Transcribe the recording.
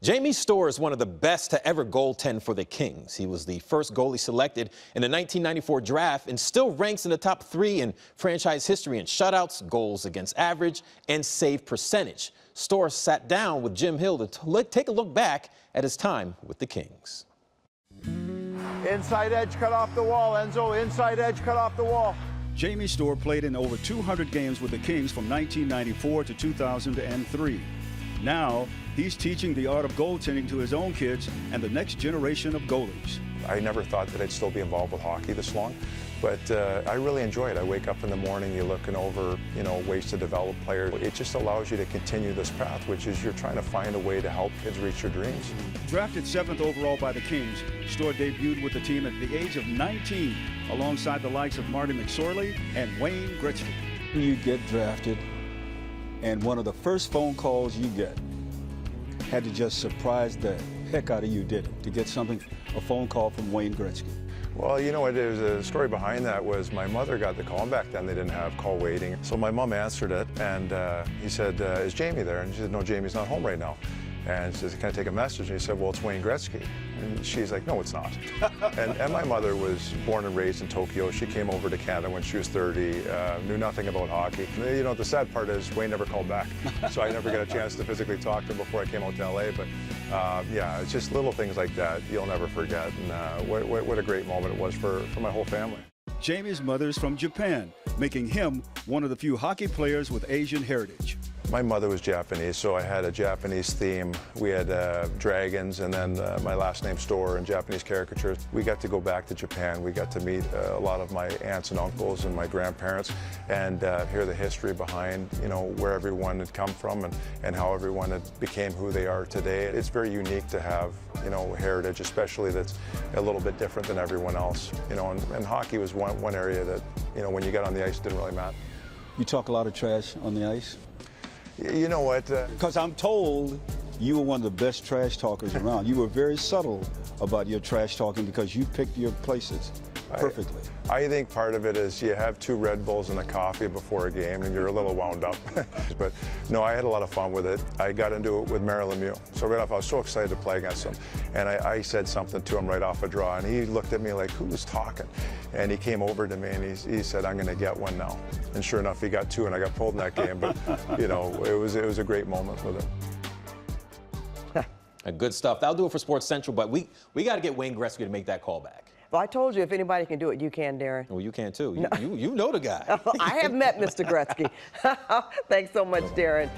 Jamie Storr is one of the best to ever goaltend for the Kings. He was the first goalie selected in the 1994 draft and still ranks in the top 3 in franchise history in shutouts, goals against average, and save percentage. Storr sat down with Jim Hill to take a look back at his time with the Kings. Inside edge cut off the wall, Enzo. Inside edge cut off the wall. Jamie Storr played in over 200 games with the Kings from 1994 to 2003. Now, he's teaching the art of goaltending to his own kids and the next generation of goalies. I never thought that I'd still be involved with hockey this long, but I really enjoy it. I wake up in the morning, you're looking over, ways to develop players. It just allows you to continue this path, which is you're trying to find a way to help kids reach their dreams. Drafted 7th overall by the Kings, Storr debuted with the team at the age of 19, alongside the likes of Marty McSorley and Wayne Gretzky. You get drafted, and one of the first phone calls you get had to just surprise the heck out of you, did it? To get a phone call from Wayne Gretzky. Well, you know what, there's a story behind that was my mother got the call, and back then they didn't have call waiting. So my mom answered it, and he said, is Jamie there? And she said, no, Jamie's not home right now. And she said, can I take a message? And he said, well, it's Wayne Gretzky. And she's like, no, it's not. and my mother was born and raised in Tokyo. She came over to Canada when she was 30, knew nothing about hockey. The sad part is Wayne never called back. So I never got a chance to physically talk to him before I came out to LA. But yeah, it's just little things like that you'll never forget. And what a great moment it was for my whole family. Jamie's mother is from Japan, making him one of the few hockey players with Asian heritage. My mother was Japanese, so I had a Japanese theme. We had dragons, and then my last name Storr and Japanese caricatures. We got to go back to Japan. We got to meet a lot of my aunts and uncles and my grandparents, and hear the history behind, where everyone had come from and how everyone had became who they are today. It's very unique to have, heritage, especially that's a little bit different than everyone else. And hockey was one area that, when you got on the ice, it didn't really matter. You talk a lot of trash on the ice? You know what? Because I'm told you were one of the best trash talkers around. You were very subtle about your trash talking because you picked your places perfectly. I think part of it is you have 2 Red Bulls and a coffee before a game and you're a little wound up. But no, I had a lot of fun with it. I got into it with Marilyn Mew. So right off, I was so excited to play against him. And I said something to him right off a draw, and he looked at me like, who was talking? And he came over to me and he said, I'm going to get one now. And sure enough, he got 2 and I got pulled in that game. But, it was a great moment with him. Good stuff. That'll do it for Sports Central, but we got to get Wayne Gretzky to make that call back. Well, I told you if anybody can do it, you can, Darren. Well, you can too. You know the guy. I have met Mr. Gretzky. Thanks so much, Darren.